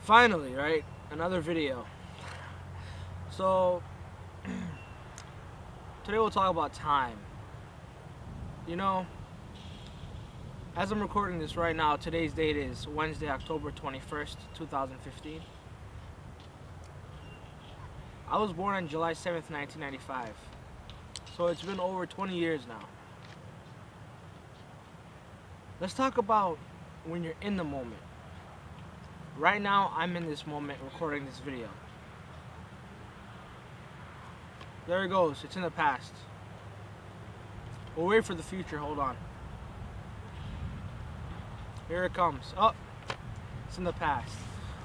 Finally, right? Another video. So, today we'll talk about time. You know, as I'm recording this right now, today's date is Wednesday, October 21st, 2015. I was born on July 7th, 1995. So it's been over 20 years now. Let's talk about when you're in the moment. Right now, I'm in this moment recording this video. There it goes. It's in the past. We'll wait for the future. Hold on. Here it comes. Oh, it's in the past.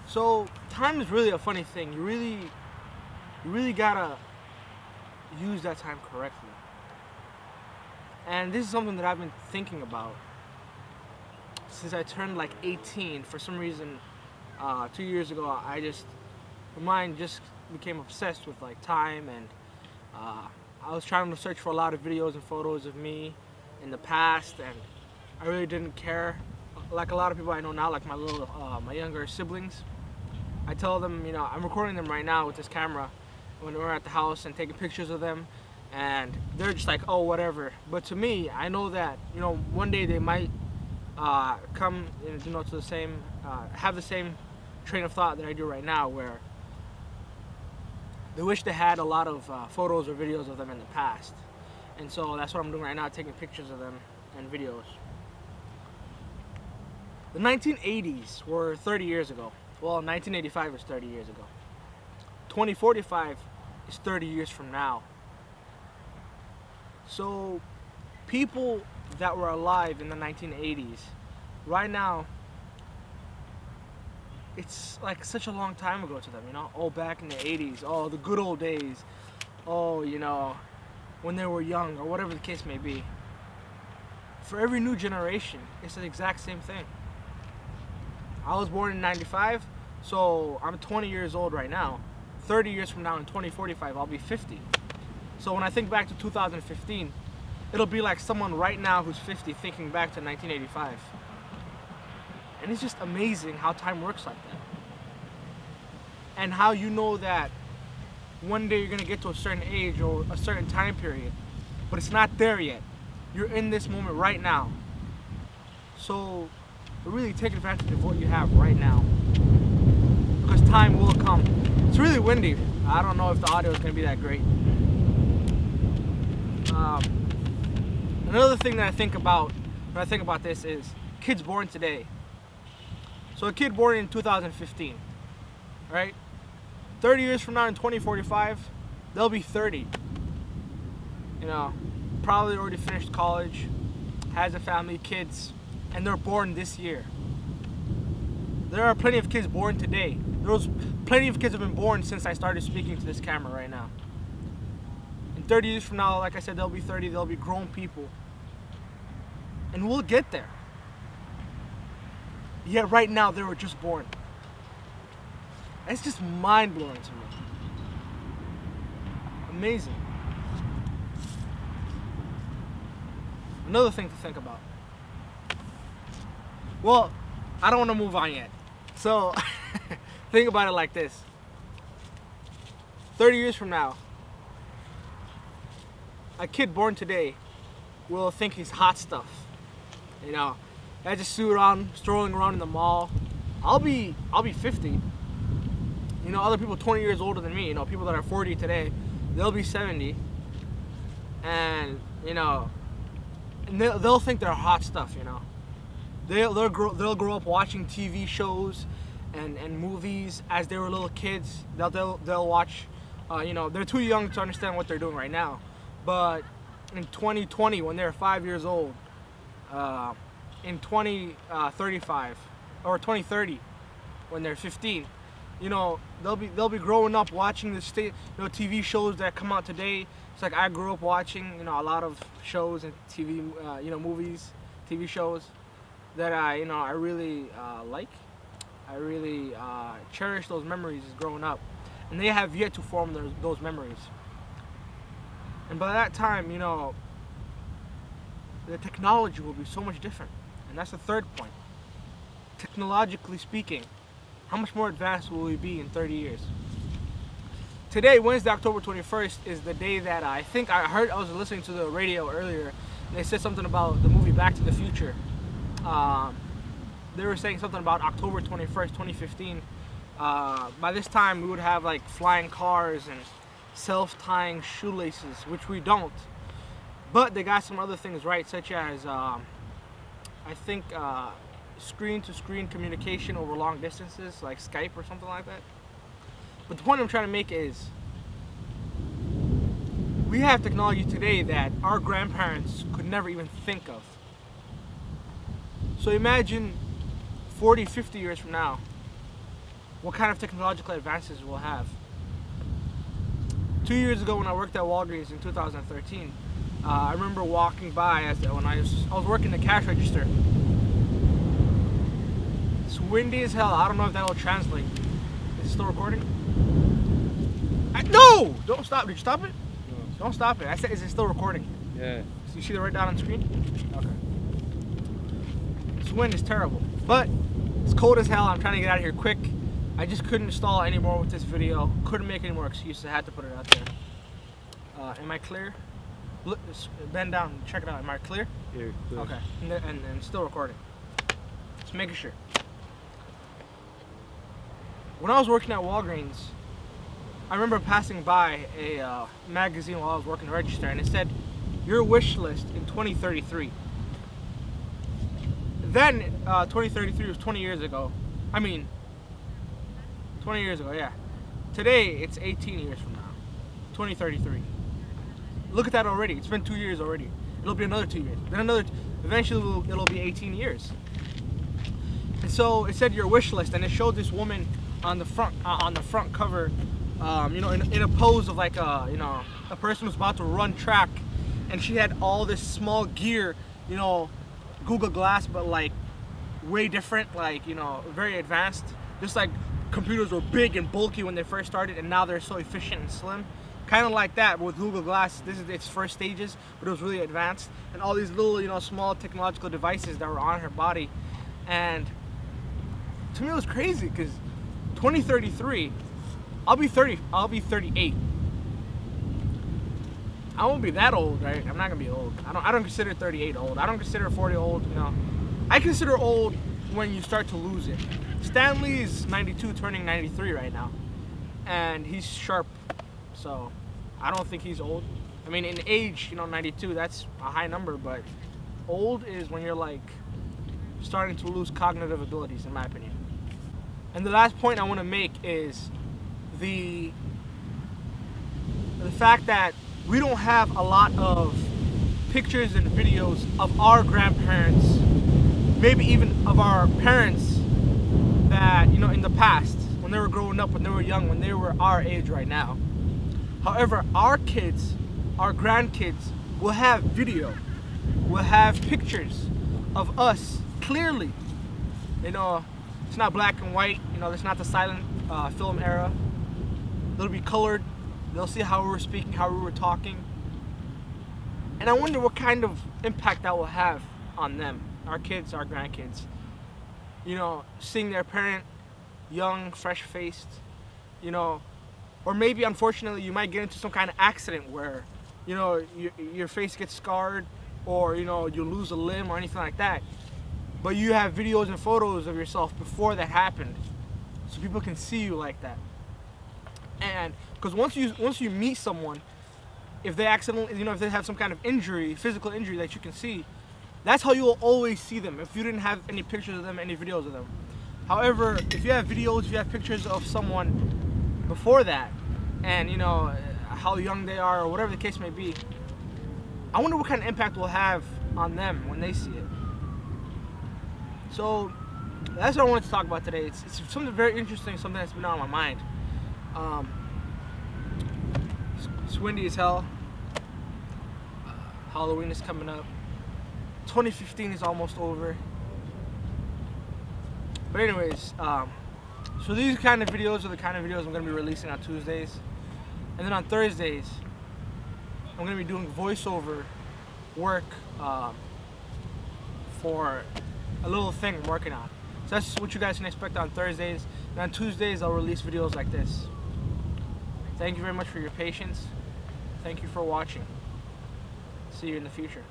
So time is really a funny thing. You really gotta use that time correctly. And this is something that I've been thinking about since I turned like 18. For some reason, 2 years ago, my mind just became obsessed with like time, and I was trying to search for a lot of videos and photos of me in the past, and I really didn't care. Like a lot of people I know now, like my younger siblings, I tell them, I'm recording them right now with this camera when we're at the house and taking pictures of them, and they're just like, oh, whatever. But to me, I know that, one day they might come, to the same, have the same train of thought that I do right now, where they wish they had a lot of photos or videos of them in the past. And so that's what I'm doing right now, taking pictures of them and videos. The 1980s were 30 years ago. Well, 1985 was 30 years ago. 2045 is 30 years from now. So people that were alive in the 1980s, right now, it's like such a long time ago to them, Oh, back in the 80s, oh, the good old days, oh, when they were young, or whatever the case may be. For every new generation, it's the exact same thing. I was born in 95, so I'm 20 years old right now. 30 years from now, in 2045, I'll be 50. So when I think back to 2015, it'll be like someone right now who's 50 thinking back to 1985. And it's just amazing how time works like that. And how you know that one day you're going to get to a certain age or a certain time period, but it's not there yet. You're in this moment right now. So really take advantage of what you have right now, because time will come. It's really windy. I don't know if the audio is going to be that great. Another thing that I think about when I think about this is kids born today. So a kid born in 2015, right? 30 years from now, in 2045, they'll be 30. Probably already finished college, has a family, kids, and they're born this year. There are plenty of kids born today. Plenty of kids have been born since I started speaking to this camera right now. In 30 years from now, like I said, they'll be 30, they'll be grown people. And we'll get there. Yet right now, they were just born. It's just mind-blowing to me. Amazing. Another thing to think about. Well, I don't want to move on yet. So, think about it like this. 30 years from now, a kid born today will think he's hot stuff. I just suit around, strolling around in the mall. I'll be 50. Other people 20 years older than me, people that are 40 today, they'll be 70. And, and they'll think they're hot stuff, They'll grow up watching TV shows and movies as they were little kids. They'll watch, they're too young to understand what they're doing right now. But in 2020, when they're 5 years old, in 2035 or 2030, when they're 15, they'll be growing up watching the TV shows that come out today. It's like I grew up watching, a lot of shows and TV, movies, TV shows that I really like. I really cherish those memories growing up, and they have yet to form those memories. And by that time, the technology will be so much different, and that's the third point. Technologically speaking, how much more advanced will we be in 30 years? Today, Wednesday, October 21st, is the day that I was listening to the radio earlier, and they said something about the movie Back to the Future. They were saying something about October 21st, 2015. By this time, we would have like flying cars and self-tying shoelaces, which we don't. But they got some other things right, such as screen-to-screen communication over long distances, like Skype or something like that. But the point I'm trying to make is, we have technology today that our grandparents could never even think of. So imagine 40, 50 years from now, what kind of technological advances we'll have. 2 years ago when I worked at Walgreens in 2013, I remember walking by when I was working the cash register. It's windy as hell. I don't know if that'll translate. Is it still recording? No! Don't stop. Did you stop it? No. Don't stop it. I said, is it still recording? Yeah. So you see the right down on the screen? Okay. This wind is terrible. But it's cold as hell. I'm trying to get out of here quick. I just couldn't stall anymore with this video. Couldn't make any more excuses. I had to put it out there. Am I clear? Look, bend down. Check it out. Am I clear? You're clear. Okay. And still recording. Just making sure. When I was working at Walgreens, I remember passing by a magazine while I was working the register, and it said, "Your wish list in 2033." Then 2033 was 20 years ago. 20 years ago, yeah. Today, it's 18 years from now. 2033. Look at that already. It's been 2 years already. It'll be another 2 years. Then eventually it'll be 18 years. And so it said your wish list, and it showed this woman on the front cover, in a pose of like a person who's about to run track, and she had all this small gear, Google Glass, but like way different, like very advanced. Just like computers were big and bulky when they first started, and now they're so efficient and slim. Kind of like that, but with Google Glass. This is its first stages, but it was really advanced, and all these little small technological devices that were on her body. And to me it was crazy, because 2033, I'll be 38. I won't be that old, right? I'm not gonna be old. I don't consider 38 old. I don't consider 40 old. I consider old when you start to lose it. Stanley is 92, turning 93 right now, and he's sharp. So I don't think he's old. I mean, in age, 92, that's a high number, but old is when you're like starting to lose cognitive abilities, in my opinion. And the last point I want to make is the fact that we don't have a lot of pictures and videos of our grandparents, maybe even of our parents, that in the past, when they were growing up, when they were young, when they were our age right now. However, our kids, our grandkids, will have video, will have pictures of us clearly. It's not black and white. It's not the silent film era. They'll be colored. They'll see how we were speaking, how we were talking. And I wonder what kind of impact that will have on them, our kids, our grandkids. Seeing their parent young, fresh-faced, or maybe, unfortunately, you might get into some kind of accident where, your face gets scarred, or, you lose a limb or anything like that. But you have videos and photos of yourself before that happened, so people can see you like that. And because once you meet someone, if they accidentally, if they have some kind of injury, physical injury that you can see, that's how you will always see them, if you didn't have any pictures of them, any videos of them. However, if you have videos, if you have pictures of someone before that, and how young they are, or whatever the case may be, I wonder what kind of impact we'll have on them when they see it. So that's what I wanted to talk about today. It's something very interesting, something that's been on my mind. It's windy as hell. Halloween is coming up. 2015 is almost over. But anyways, so these kind of videos are the kind of videos I'm going to be releasing on Tuesdays. And then on Thursdays, I'm going to be doing voiceover work for a little thing I'm working on. So that's what you guys can expect on Thursdays. And on Tuesdays, I'll release videos like this. Thank you very much for your patience. Thank you for watching. See you in the future.